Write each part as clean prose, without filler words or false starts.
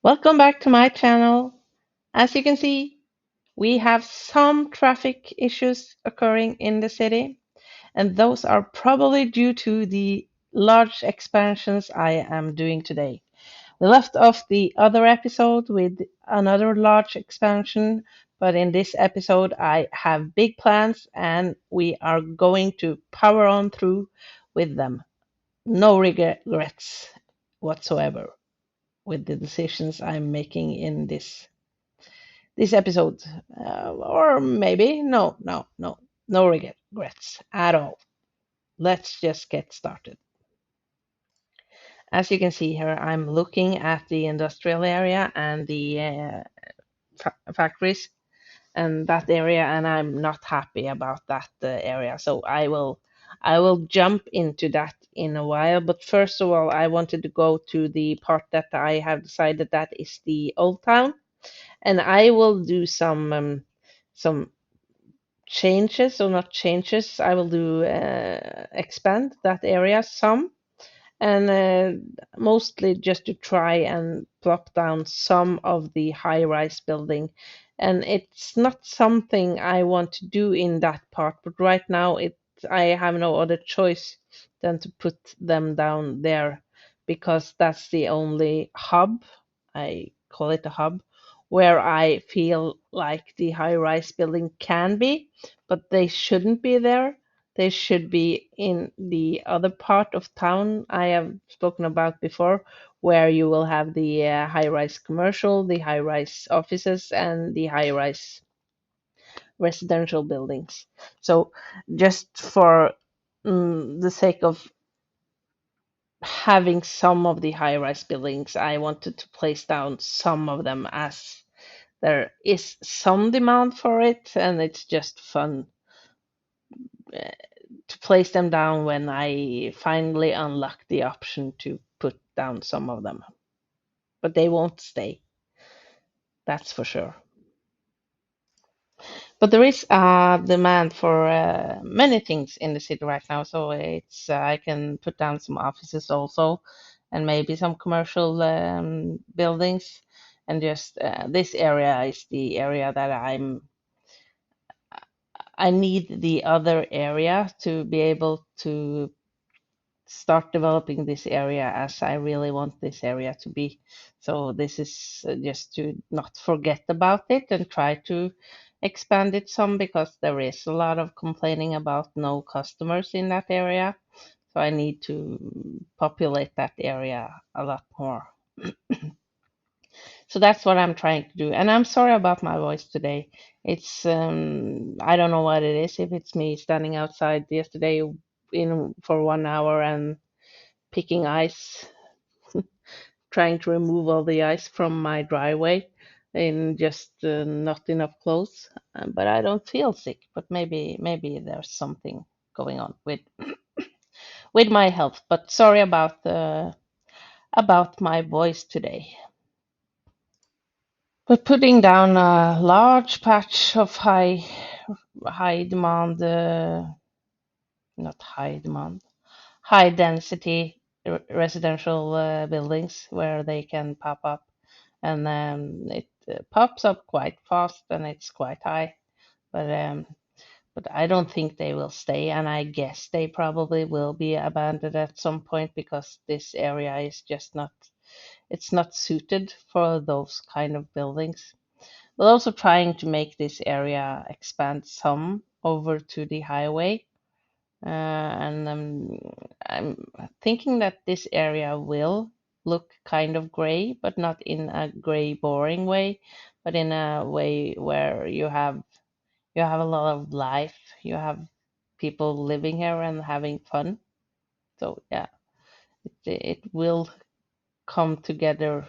Welcome back to my channel. As you can see, we have some traffic issues occurring in the city, and those are probably due to the large expansions I am doing today. We left off the other episode with another large expansion, but in this episode, I have big plans and we are going to power on through with them. No regrets whatsoever with the decisions I'm making in this episode, or maybe no regrets at all. Let's just get started. As you can see here, I'm looking at the industrial area and the factories and that area, and I'm not happy about that area. So I will jump into that in a while. But first of all, I wanted to go to the part that I have decided that is the old town, and I will do some changes, or not changes. I will do expand that area some, and mostly just to try and plop down some of the high-rise building. And it's not something I want to do in that part, but right now I have no other choice than to put them down there because that's the only hub. I call it a hub where I feel like the high-rise building can be, but they shouldn't be there. They should be in the other part of town I have spoken about before, where you will have the high-rise commercial, the high-rise offices, and the high-rise residential buildings. So, just for the sake of having some of the high-rise buildings, I wanted to place down some of them as there is some demand for it, and it's just fun to place them down when I finally unlock the option to put down some of them. But they won't stay, that's for sure. But there is a demand for many things in the city right now, so it's I can put down some offices also, and maybe some commercial buildings. And just this area is the area that I need the other area to be able to start developing this area as I really want this area to be. So this is just to not forget about it and try to expand it some, because there is a lot of complaining about no customers in that area. So I need to populate that area a lot more. So that's what I'm trying to do. And I'm sorry about my voice today. It's I don't know what it is. If it's me standing outside yesterday in for 1 hour and picking ice, trying to remove all the ice from my driveway in just not enough clothes. But I don't feel sick. But maybe there's something going on with my health. But sorry about my voice today. But putting down a large patch of high demand, not high demand, high density residential buildings where they can pop up, and it pops up quite fast and it's quite high, but I don't think they will stay, and I guess they probably will be abandoned at some point because this area is just not, it's not suited for those kind of buildings. We're also trying to make this area expand some over to the highway, and I'm thinking that this area will look kind of gray, but not in a gray boring way, but in a way where you have a lot of life. You have people living here and having fun. So yeah, it will come together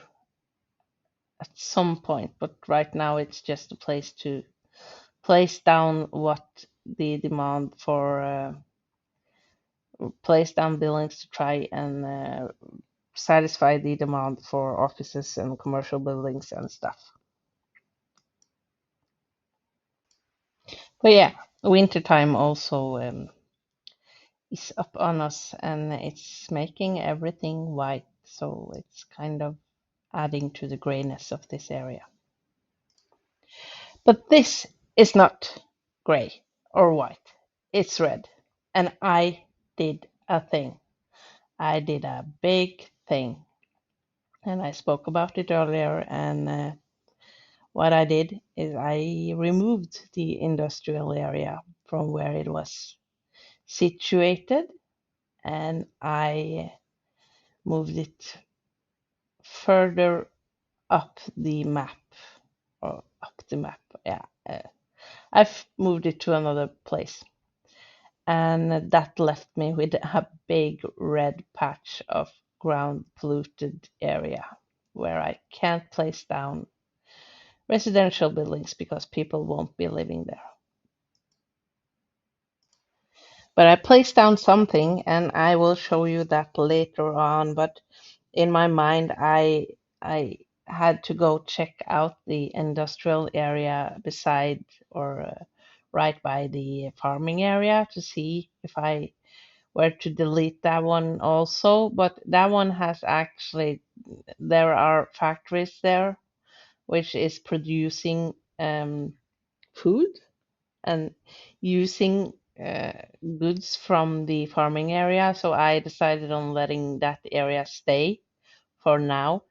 at some point, but right now it's just a place to place down what the demand for place down buildings to try and satisfy the demand for offices and commercial buildings and stuff. But yeah, wintertime also is up on us, and it's making everything white. So it's kind of adding to the grayness of this area. But this is not gray or white, it's red. And I did a thing. I did a big thing. And I spoke about it earlier. And what I did is I removed the industrial area from where it was situated, and I moved it further up the map, or up the map. Yeah, I've moved it to another place, and that left me with a big red patch of ground polluted area where I can't place down residential buildings because people won't be living there. But I placed down something, and I will show you that later on. But in my mind, I had to go check out the industrial area beside, or right by the farming area, to see if I were to delete that one also. But that one has actually, there are factories there which is producing food and using goods from the farming area. So I decided on letting that area stay for now.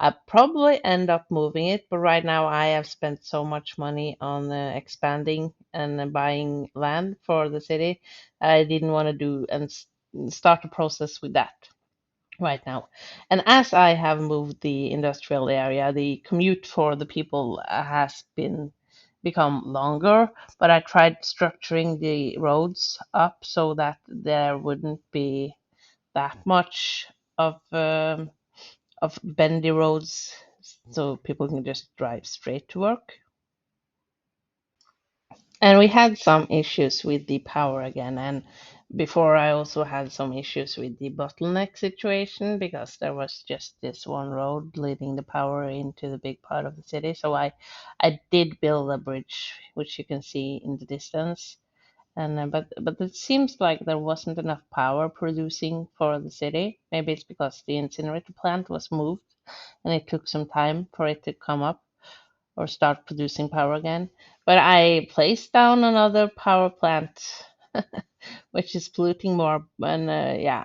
I probably end up moving it, but right now I have spent so much money on expanding and buying land for the city. I didn't want to do and start a process with that right now. And as I have moved the industrial area, the commute for the people has been become longer, but I tried structuring the roads up so that there wouldn't be that much of bendy roads, so people can just drive straight to work. And we had some issues with the power again. And before, I also had some issues with the bottleneck situation because there was just this one road leading the power into the big part of the city. So I did build a bridge, which you can see in the distance. And but it seems like there wasn't enough power producing for the city. Maybe it's because the incinerator plant was moved and it took some time for it to come up or start producing power again. But I placed down another power plant, which is polluting more. And yeah,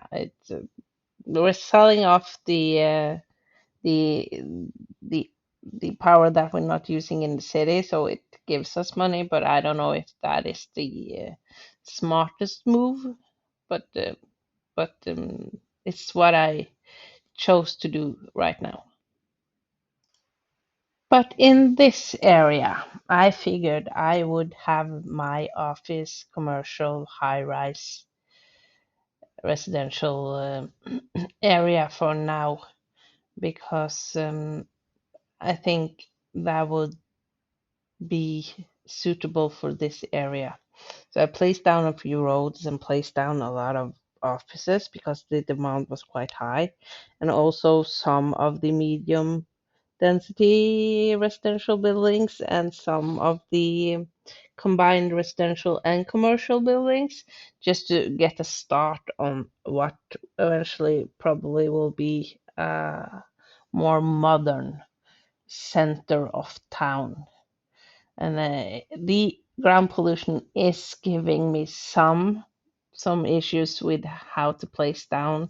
we're selling off the the the power that we're not using in the city, so it gives us money. But I don't know if that is the smartest move. But it's what I chose to do right now. But in this area, I figured I would have my office, commercial, high rise, residential area for now because I think that would be suitable for this area. So I placed down a few roads and placed down a lot of offices because the demand was quite high, and also some of the medium density residential buildings and some of the combined residential and commercial buildings, just to get a start on what eventually probably will be a more modern center of town. And the ground pollution is giving me some issues with how to place down,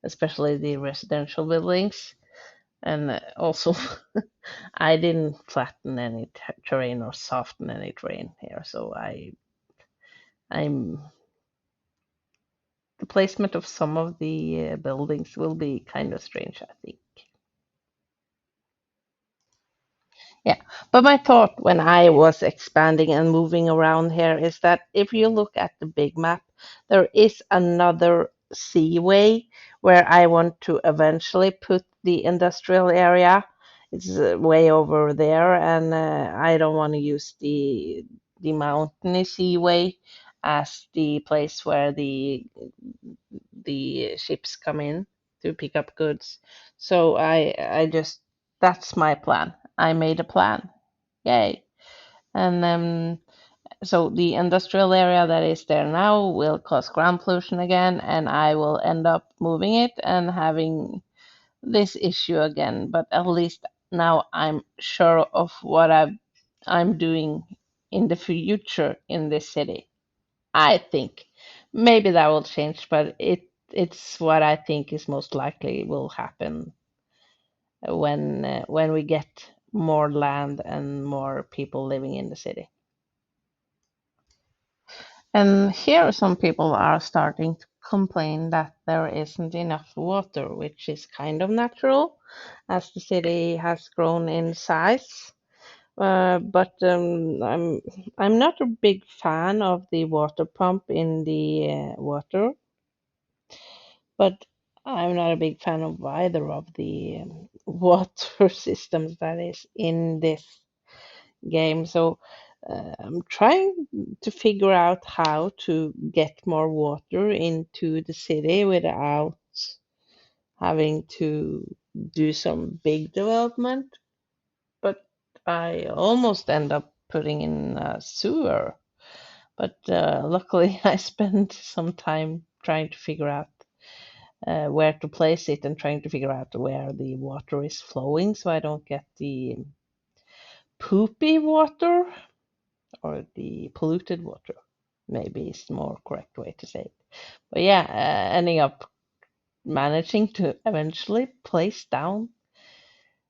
especially the residential buildings. And also, I didn't flatten any terrain or soften any terrain here, so I'm the placement of some of the buildings will be kind of strange, I think. Yeah, but my thought when I was expanding and moving around here is that if you look at the big map, there is another seaway where I want to eventually put the industrial area. It's way over there, and I don't want to use the mountainy seaway as the place where the ships come in to pick up goods. So I just that's my plan. I made a plan. Yay. And so the industrial area that is there now will cause ground pollution again, and I will end up moving it and having this issue again, but at least now I'm sure of what I'm doing in the future in this city. I think maybe that will change, but it's what I think is most likely will happen when we get more land and more people living in the city. And here some people are starting to complain that there isn't enough water, which is kind of natural as the city has grown in size. But I'm not a big fan of the water pump in the water, but I'm not a big fan of either of the water systems that is in this game. So I'm trying to figure out how to get more water into the city without having to do some big development. But I almost end up putting in a sewer. But luckily, I spent some time trying to figure out where to place it and trying to figure out where the water is flowing so I don't get the poopy water or the polluted water. Maybe is the more correct way to say it. But yeah, ending up managing to eventually place down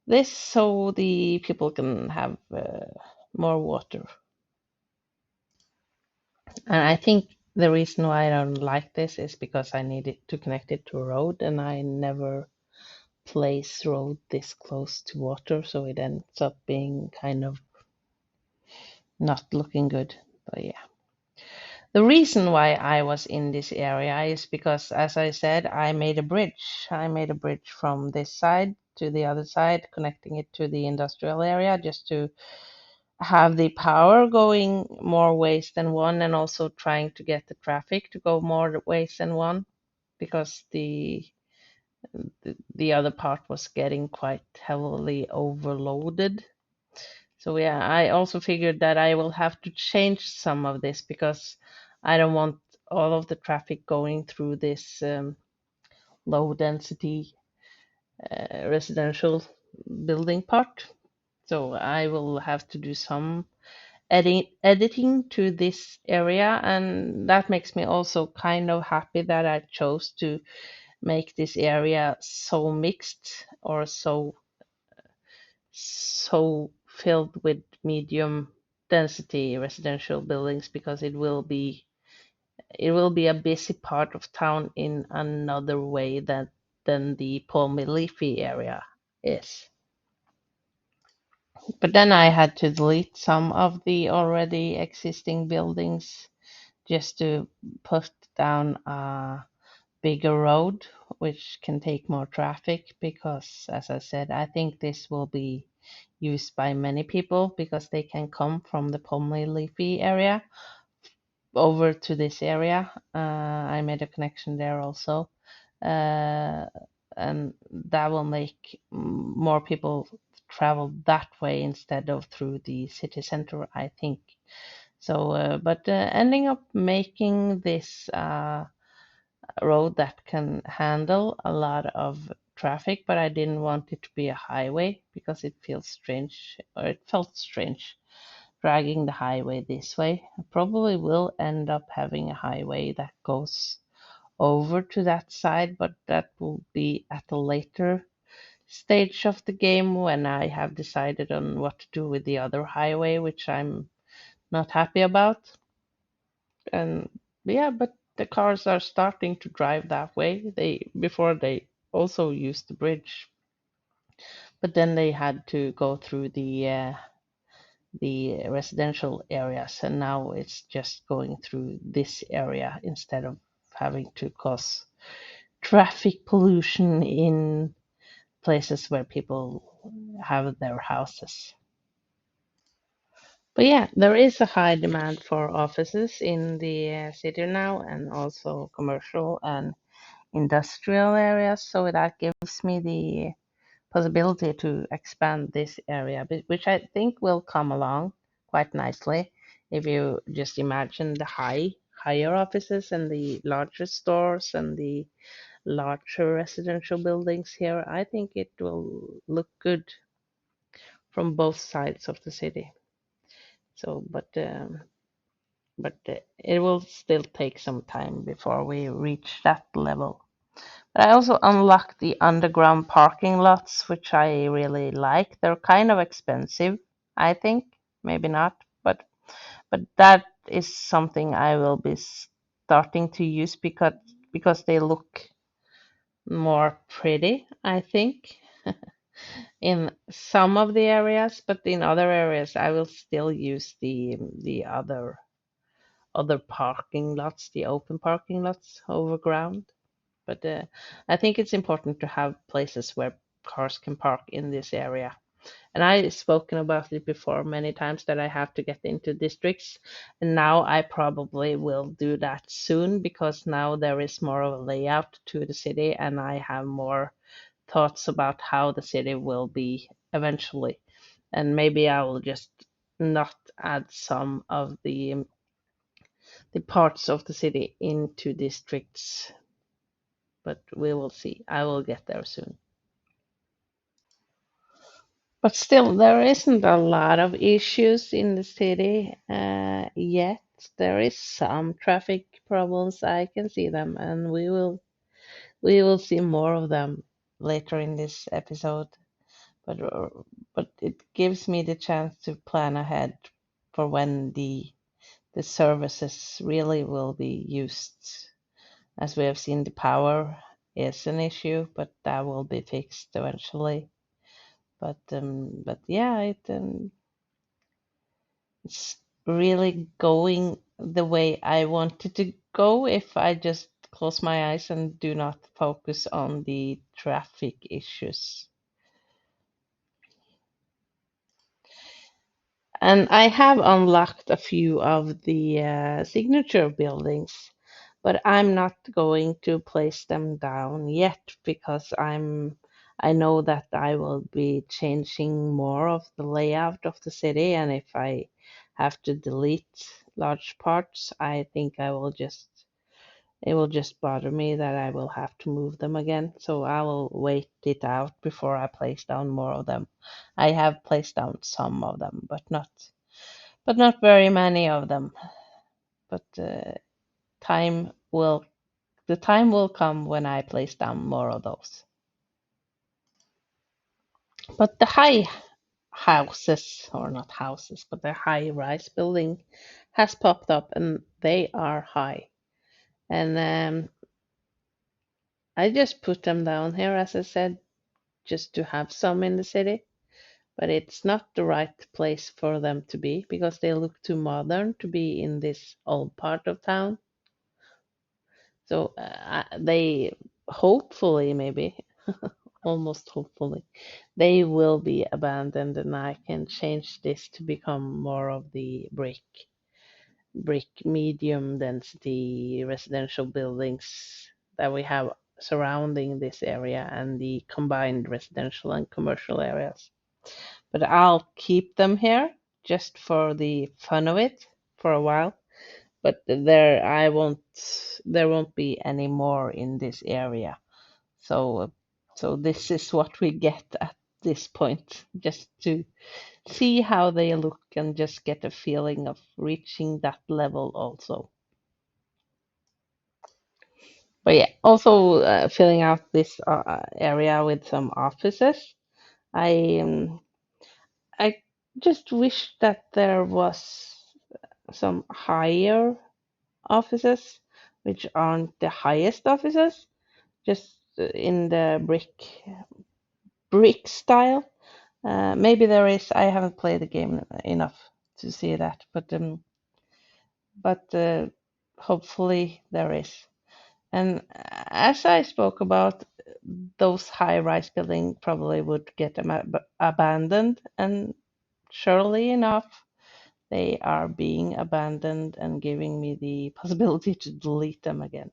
this so the people can have more water. And I think the reason why I don't like this is because I need it to connect it to a road, and I never place road this close to water, so it ends up being kind of not looking good. But yeah. The reason why I was in this area is because, as I said, I made a bridge. I made a bridge from this side to the other side, connecting it to the industrial area just to have the power going more ways than one, and also trying to get the traffic to go more ways than one because the other part was getting quite heavily overloaded. So yeah, I also figured that I will have to change some of this because I don't want all of the traffic going through this low density residential building part. So I will have to do some editing to this area, and that makes me also kind of happy that I chose to make this area so mixed or so filled with medium density residential buildings because it will be a busy part of town in another way than the palmy leafy area is. But then I had to delete some of the already existing buildings just to put down a bigger road, which can take more traffic because, as I said, I think this will be used by many people because they can come from the Palmy Leafy area over to this area. I made a connection there also. Uh, and that will make more people travel that way instead of through the city center, I think. So, but ending up making this road that can handle a lot of traffic, but I didn't want it to be a highway because it feels strange, or it felt strange dragging the highway this way. I probably will end up having a highway that goes over to that side, but that will be at a later stage of the game when I have decided on what to do with the other highway, which I'm not happy about. And yeah, but the cars are starting to drive that way. They also used the bridge, but then they had to go through the residential areas, and now it's just going through this area instead of having to cause traffic pollution in places where people have their houses. But yeah, there is a high demand for offices in the city now, and also commercial and industrial areas. So that gives me the possibility to expand this area, which I think will come along quite nicely if you just imagine the higher offices and the larger stores and the larger residential buildings here, I think it will look good from both sides of the city. So, but it will still take some time before we reach that level. But I also unlocked the underground parking lots, which I really like. They're kind of expensive, I think. Maybe not, but that is something I will be starting to use because they look more pretty, I think, in some of the areas, but in other areas I will still use the other parking lots, the open parking lots overground. But I think it's important to have places where cars can park in this area. And I've spoken about it before many times that I have to get into districts. And now I probably will do that soon because now there is more of a layout to the city and I have more thoughts about how the city will be eventually. And maybe I will just not add some of the parts of the city into districts, but we will see. I will get there soon. But still, there isn't a lot of issues in the city yet. There is some traffic problems. I can see them, and we will see more of them later in this episode. But but it gives me the chance to plan ahead for when the services really will be used. As we have seen, the power is an issue, but that will be fixed eventually. But yeah, it's really going the way I wanted to go if I just close my eyes and do not focus on the traffic issues. And I have unlocked a few of the signature buildings, but I'm not going to place them down yet because I know that I will be changing more of the layout of the city, and if I have to delete large parts, I think it will just bother me that I will have to move them again. So I will wait it out before I place down more of them. I have placed down some of them, but not very many of them. But time will the time will come when I place down more of those. But the high houses, or not houses, but the high rise building has popped up, and they are high. And I just put them down here, as I said, just to have some in the city. But it's not the right place for them to be because they look too modern to be in this old part of town. So they hopefully, maybe, almost hopefully, they will be abandoned, and I can change this to become more of the brick medium density residential buildings that we have surrounding this area and the combined residential and commercial areas. But I'll keep them here just for the fun of it for a while. But there won't be any more in this area. So this is what we get at this point, just to see how they look and just get a feeling of reaching that level also. But yeah, also filling out this area with some offices. I I just wish that there was some higher offices, which aren't the highest offices, just in the brick style. Maybe there is. I haven't played the game enough to see that, but hopefully there is. And as I spoke about, those high-rise buildings probably would get abandoned, and surely enough, they are being abandoned and giving me the possibility to delete them again.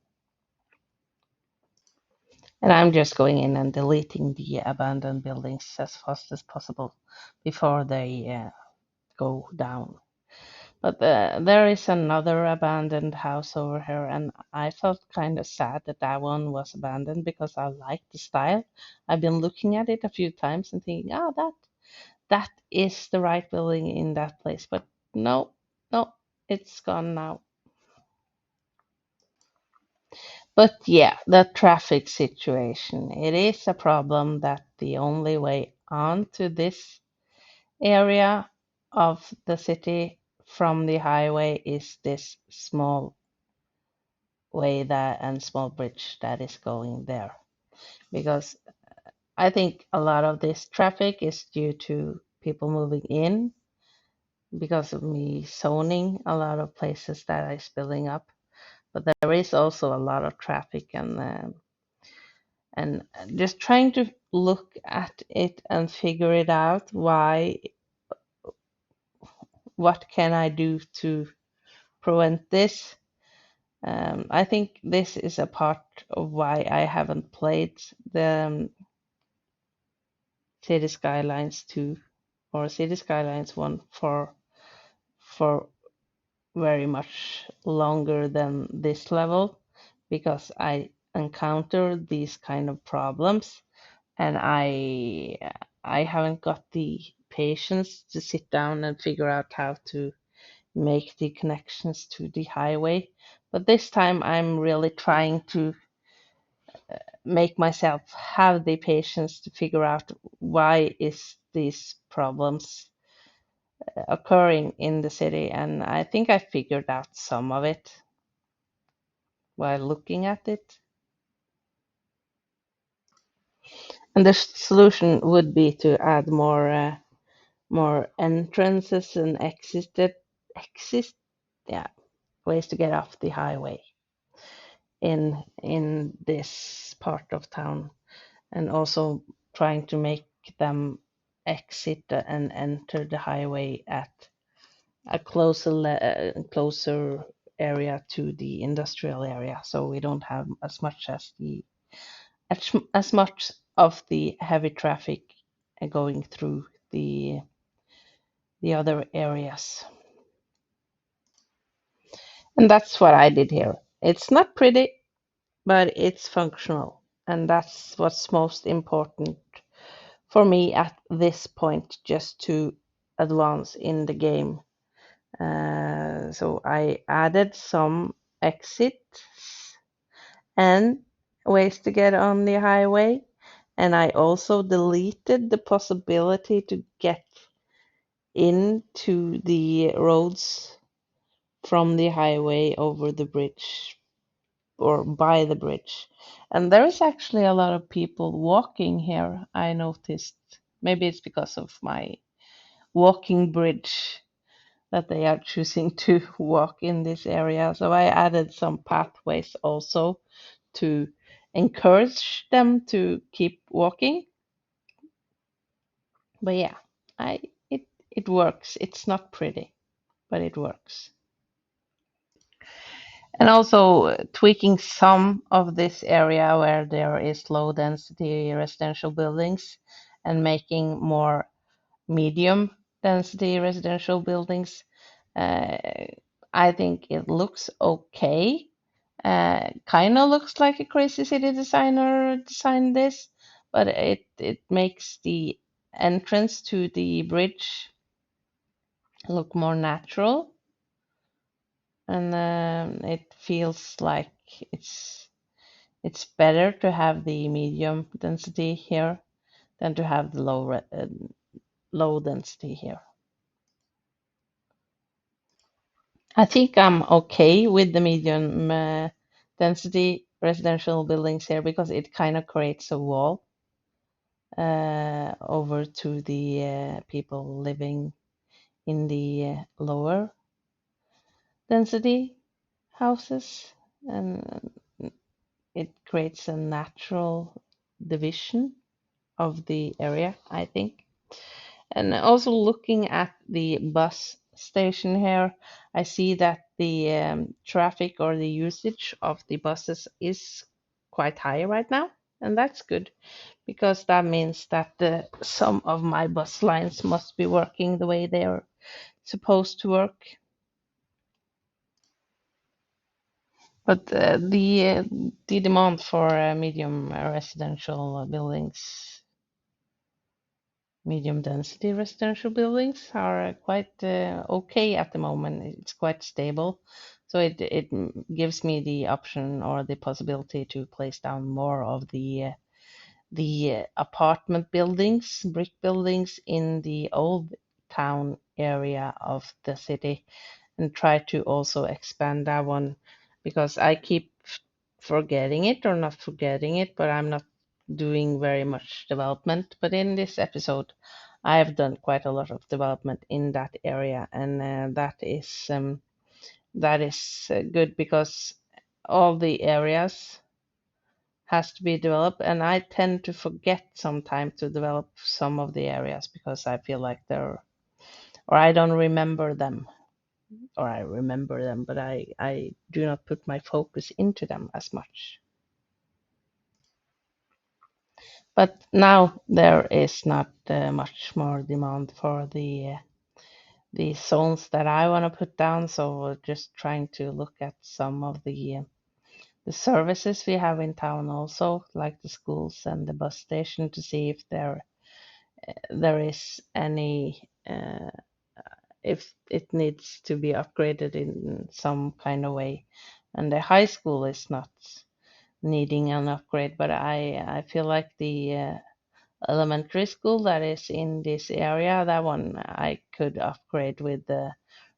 And I'm just going in and deleting the abandoned buildings as fast as possible before they go down. But there is another abandoned house over here, and I felt kind of sad that that one was abandoned because I like the style. I've been looking at it a few times and thinking, oh, that is the right building in that place. But no, no, it's gone now. But yeah, the traffic situation. It is a problem that the only way onto this area of the city from the highway is this small way that and small bridge that is going there. Because I think a lot of this traffic is due to people moving in because of me zoning a lot of places that is building up. But there is also a lot of traffic and just trying to look at it and figure it out why what can I do to prevent this. I think this is a part of why I haven't played the City Skylines 2 or City Skylines 1 for very much longer than this level because I encounter these kind of problems and I haven't got the patience to sit down and figure out how to make the connections to the highway. But this time I'm really trying to make myself have the patience to figure out why is these problems occurring in the city, and I think I figured out some of it while looking at it. And the solution would be to add more entrances and exit yeah ways to get off the highway in this part of town, and also trying to make them exit and enter the highway at a closer area to the industrial area, so we don't have as much of the heavy traffic going through the other areas. And that's what I did here. It's not pretty, but it's functional, and that's what's most important for me at this point, just to advance in the game. So I added some exits and ways to get on the highway, and I also deleted the possibility to get into the roads from the highway over the bridge or by the bridge. And there is actually a lot of people walking here, I noticed. Maybe it's because of my walking bridge that they are choosing to walk in this area. So I added some pathways also to encourage them to keep walking. But yeah, I it works. It's not pretty, but it works. And also tweaking some of this area where there is low density residential buildings and making more medium density residential buildings. Uh, I think it looks okay. Kind of looks like a crazy city designer designed this, but it makes the entrance to the bridge look more natural, and it feels like it's it's better to have the medium density here than to have the low density here. I think I'm okay with the medium density residential buildings here because it kind of creates a wall over to the people living in the lower density houses, and it creates a natural division of the area, I think. And also looking at the bus station here, I see that the traffic or the usage of the buses is quite high right now, and that's good because that means that some of my bus lines must be working the way they're supposed to work. But the demand for medium residential buildings, medium density residential buildings are quite okay at the moment. It's quite stable, so it gives me the option or the possibility to place down more of the apartment buildings, brick buildings in the old town area of the city, and try to also expand that one because I keep forgetting it, or not forgetting it, but I'm not doing very much development. But in this episode, I have done quite a lot of development in that area, and that is good because all the areas has to be developed, and I tend to forget sometimes to develop some of the areas because I feel like they're, or I don't remember them, or I remember them, but I do not put my focus into them as much. But now there is not much more demand for the zones that I want to put down, so we're just trying to look at some of the services we have in town also, like the schools and the bus station, to see if there is any if it needs to be upgraded in some kind of way. And the high school is not needing an upgrade, but I feel like the elementary school that is in this area, that one I could upgrade with the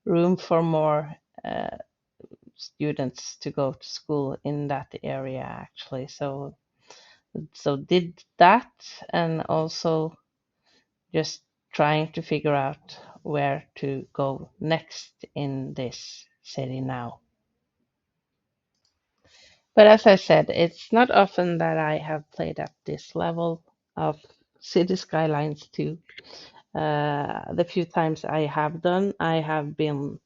room for more uh, students to go to school in that area actually. So did that, and also just trying to figure out where to go next in this city now. But as I said, it's not often that I have played at this level of City Skylines 2. The few times I have done, I have been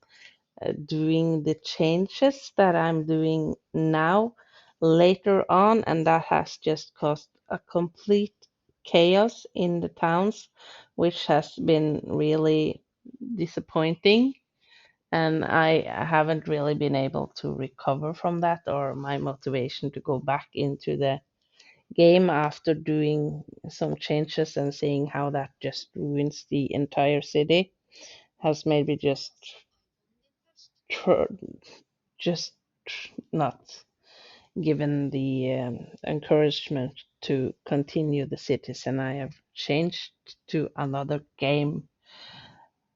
doing the changes that I'm doing now later on, and that has just caused a complete chaos in the towns, which has been really disappointing. And I haven't really been able to recover from that, or my motivation to go back into the game after doing some changes and seeing how that just ruins the entire city has made me tr- just not given the encouragement to continue the cities, and I have changed to another game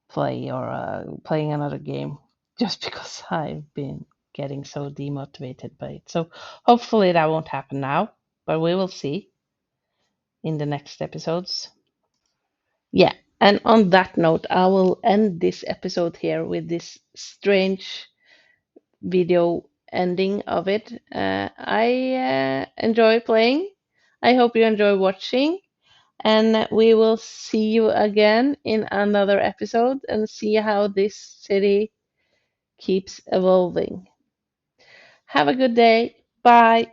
play, or playing another game just because I've been getting so demotivated by it. So hopefully that won't happen now, but we will see in the next episodes. Yeah, and on that note, I will end this episode here with this strange video ending of it. I enjoy playing. I hope you enjoy watching, and we will see you again in another episode and see how this city keeps evolving. Have a good day. Bye.